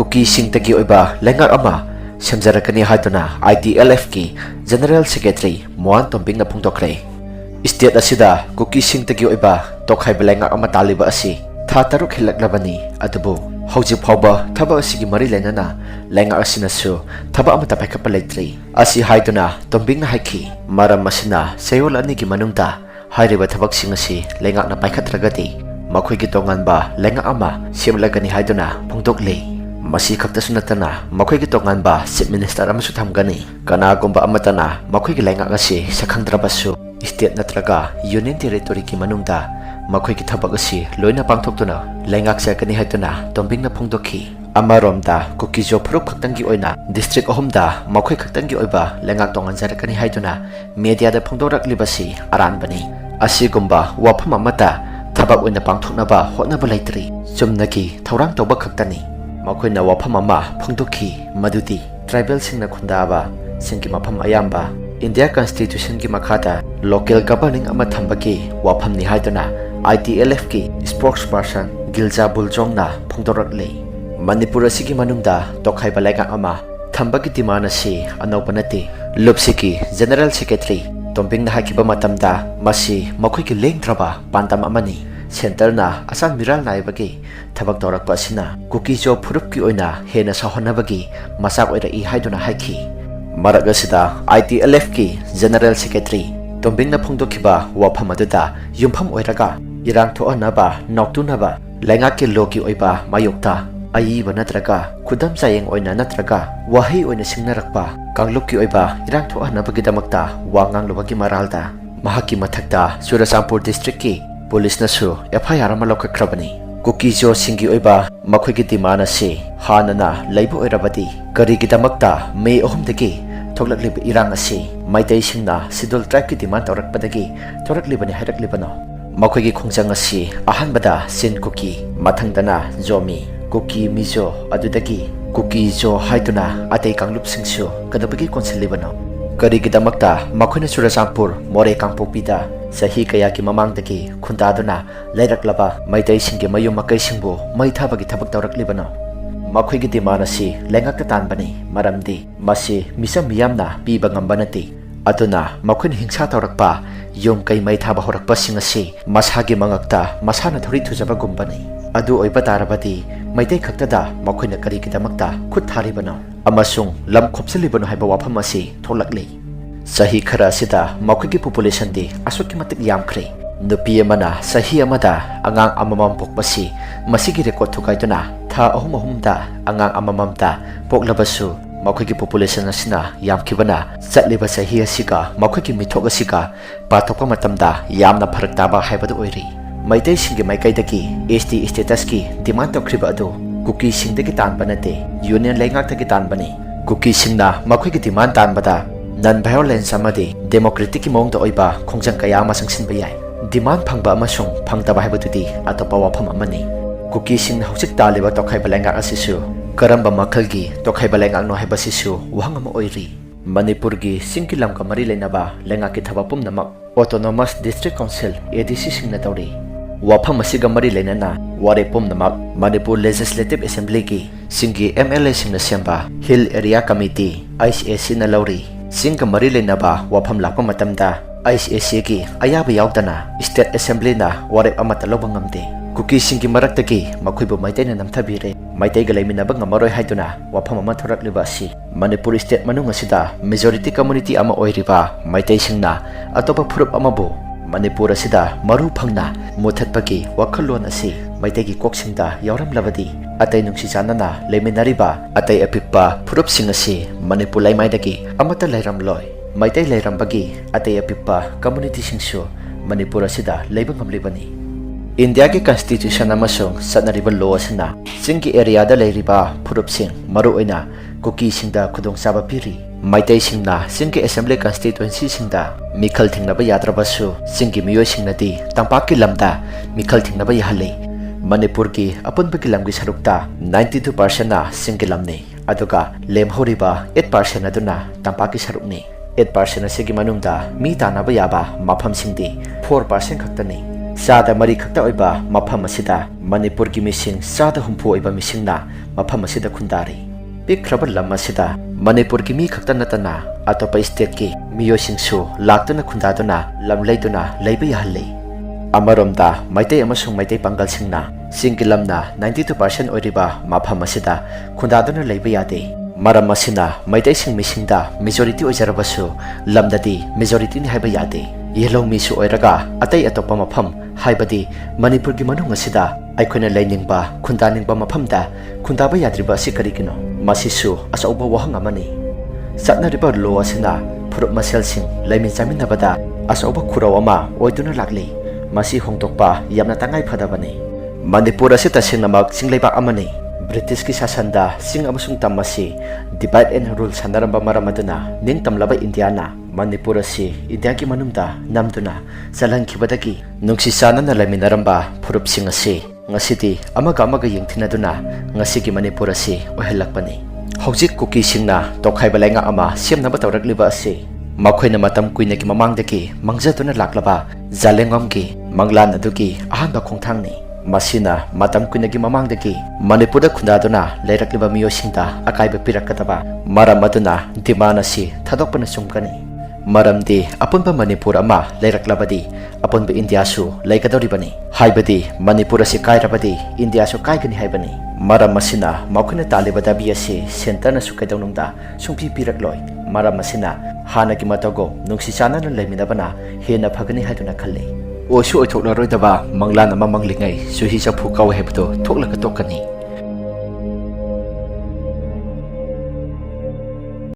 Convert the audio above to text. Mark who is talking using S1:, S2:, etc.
S1: KUKI singtagi oiba Leingak ama semjarakani haiduna ITLF ki General Secretary Moan Tombing na phungdokre state asida KUKI singtagi oiba Tokhaiba Leingak ama taliba asi tha taruk hilaklabani adubu hauji phawba thaba asigi mari lenana Leingak asina su thaba ama tapaikapa leitri asi haiduna Tombing na haiki maram asina sayol ani ki manungta hairiba thabak sing asi Leingak na paikhatragati makhoi gi tonganba Leingak ama semlagani haiduna phungdokle masi khakta sunatana makhoi gi tonganba chief minister amasu thamgani kana gomba amatana makhoi gi Leingak asi sakhangdrabasu state natraga union territory ki manungda makhoi gi thabak asi loina pangthoktuna Leingak sakani haituna Tombing na phungdokhi amaromda KUKI jo phuruk khaktangi oina district ahomda makhoi khaktangi oiba Leingak tonganjarakani haituna media da phungdoraklibasi aranbani asigumba wafam amata thabak oina pangthoknaba hotnaba leitri chumnaki thorang toba khaktani makhoi na wafam ama phungdokhi madudi tribal singna khundaba singki mafam ayamba India Constitution ki makhata local governing ama thambaki wafam ni haiduna ITLF ki spokesperson Gilja Buljong na phungdorakle Manipur asigi manungda Tokhaiba Leingak ama thambaki dimana si anopanati lupsiki General Secretary Tombing na hakiba matamda masi makhoi ki lengdraba pantam amani center na asan miral naibagi thabak torakpa asina KUKI jo phurup ki oina hena sahonabagi masak oira I haiduna haiki marak asida ITLF ki General Secretary Tombing na phungdokhiba wafam aduda yumpham oiraga irang thoanaba noktunaba Leingak ki loki oiba mayokta aiba natraga khudam sayeng oina natraga wahi oina singnarakpa kanglup ki oiba irang thoanabagi damakta wangang lobagi maralda mahaki mathakta Churachampur district ki police na su FIR ama lokhakrabani KUKI jo singi oiba makhoi gi dimana si hanana leibu oirabadi kari gi damakta May 3 dagi thoklaklib irang asi maitai singna sidul tribe ki demand torakpadagi toraklibani haidaklibano makhoi gi khongjang asi ahanbada sin KUKI mathangdana jomi KUKI mijo adudagi KUKI jo haiduna atei kanglup singsu kadabagi konsilibano kari gi damakta makhoina Churachampur more kangpokpida sahi kaya ki mamangdagi khundaduna leiraklaba maitai singge mayum makai singbu mai thabagi thabak tawraklibano makhoi gi dimana si Leingak ta tanbani maramdi masi misam miyamna piba ngambanati aduna makhoin hingsa tawrakpa yum kai mai thaba horakpa singasi masagi mangakta masana thori thujaba gumbani adu oiba tarabati maitai khaktada makhoina kari ki damakta khut tharibano amasung lam khopsilibano haiba wafam asi tholakle sahi khara sida makhoi gi population di asuki matik yamkhre nupi amana sahi amada angang amamam pokpasi masigi record thukaituna tha ahum angang amamamta poklabasu makhoi gi population asina yamkhibana chatliba sahi asika makhoi gi mithok asika pathokpa matamda yamna pharak taba haibadu oiri maitai singi maikaidagi ST status ki demand tokriba adu KUKI singdagi tanbanate union Leingak tagi tanbani KUKI singna makhoi gi demand tanbada non-violence amadi democratic mongda oiba khongjang kaya ama sangsinba yai demand phangba amasung phangtaba haibadudi atopa wafam amani KUKI sing hojik taliba Tokhaiba Leingak asisu karamba makhalgi Tokhaiba Leingak no haibasisu wahang ama oiri Manipur gi singki lamka mari leinaba Leingak ki thabapum namak autonomous district council ADC singna tawri wafam asiga mari leinana ware pum namak Manipur legislative assembly ki singi MLA singna semba hill area committee ICAC na lawri Singka mari leinaba wafam lakpa matamda ICAC ki ayaba yaudana state assembly na warep amata lobang ngamde KUKI singki maraktagi makhoibu maitai na namthabire maitai ga leiminaba ngamaroi haiduna wafam ama thorakliba asi Manipur state manung asida majority community ama oiriba maitai singna atopa phurup amabu Manipur asida maru phangna muthatpagi wakhalon asi maitai gi koksingda yauramlabadi atai nungsi chanana leiminariba atai apikpa phurup sing asi Manipur laimaidagi amata leiramloi maitai leirambagi atai apikpa community singsu Manipur asida leiba ngamlibani India ki constitution amasung satnariba law asina singi area da leiriba phurup sing maru oina KUKI singda khudong saba piri maitai singna singi assembly constituency singda mikhal thingnaba yatrabasu singi miyoi singnati tampaki lamda mikhal thingnaba yahale Manipur ki apunbagi lamgi sarukta 92% na singi lamni aduga lemhoriba 8% aduna tampaki sarukni 8% asigi manungda mi tanaba yaba mafam singdi 4% khaktani Sada mari khakta oiba mafam asida Manipur ki mising sada humpu oiba misingna mafam asida khundari. Pikraba lam asida Manipur ki mi khakta natana atopa state ki miyosingsu laktuna khundaduna lamleiduna leiba yahalli. Amaromda maitei amasung maitei pangal singna singki lamna 92% oiriba mafam asida khundaduna leiba yade. Maram asina maitei sing misingda majority ojarabasu lamdadi majority ni haiba yade. Yellow misu oiraga atai atopa mafam haibadi Manipur gi manung asida aikhoina lainingba khundaningba mafamda khundaba yadriba asi karigino masisu asauba wahang amani satnariba lo asina phurup masel sing laimin chaminabada asauba khuraw ama oiduna lakli masi hongtokpa yamna tangai phadabani Manipur asita singnamak singleiba amani British ki sasanda sing amasung tamasi divide and rule sanaramba maramaduna ning tamlaba Indiana Manipur asi India ki manumda namduna salangkhibadagi nungsisana na laminaramba phurup sing asi ngasidi amaga yengthinaduna ngasigi Manipur asi ohelakpani hojik kuki singna Tokhaiba Leingak ama semnaba tawrakliba asi makhoina matam kuina ki mamangdagi mangjatuna laklaba jalengom ki manglan adugi ahanba khongthangni Masina matam kuinagi mamangdagi Manipurda khundaduna leirakliba miyosingda akaiba pirakataba maram aduna dimana si thadokpana sumkani maramdi apunba Manipur ama leiraklabadi apunba India su leikadoribani haibadi Manipur asi kairabadi India su kaigani haibani maram masina makhuna talibada biasi center na su kaidonungda sumpi pirakloi maram masina hanagi matago nungsichana na leiminabana hena phagani haiduna khalle Osu oithoklaroi daba manglan ama manglingai suhi chapu kaw hebdo thoklaka tokkani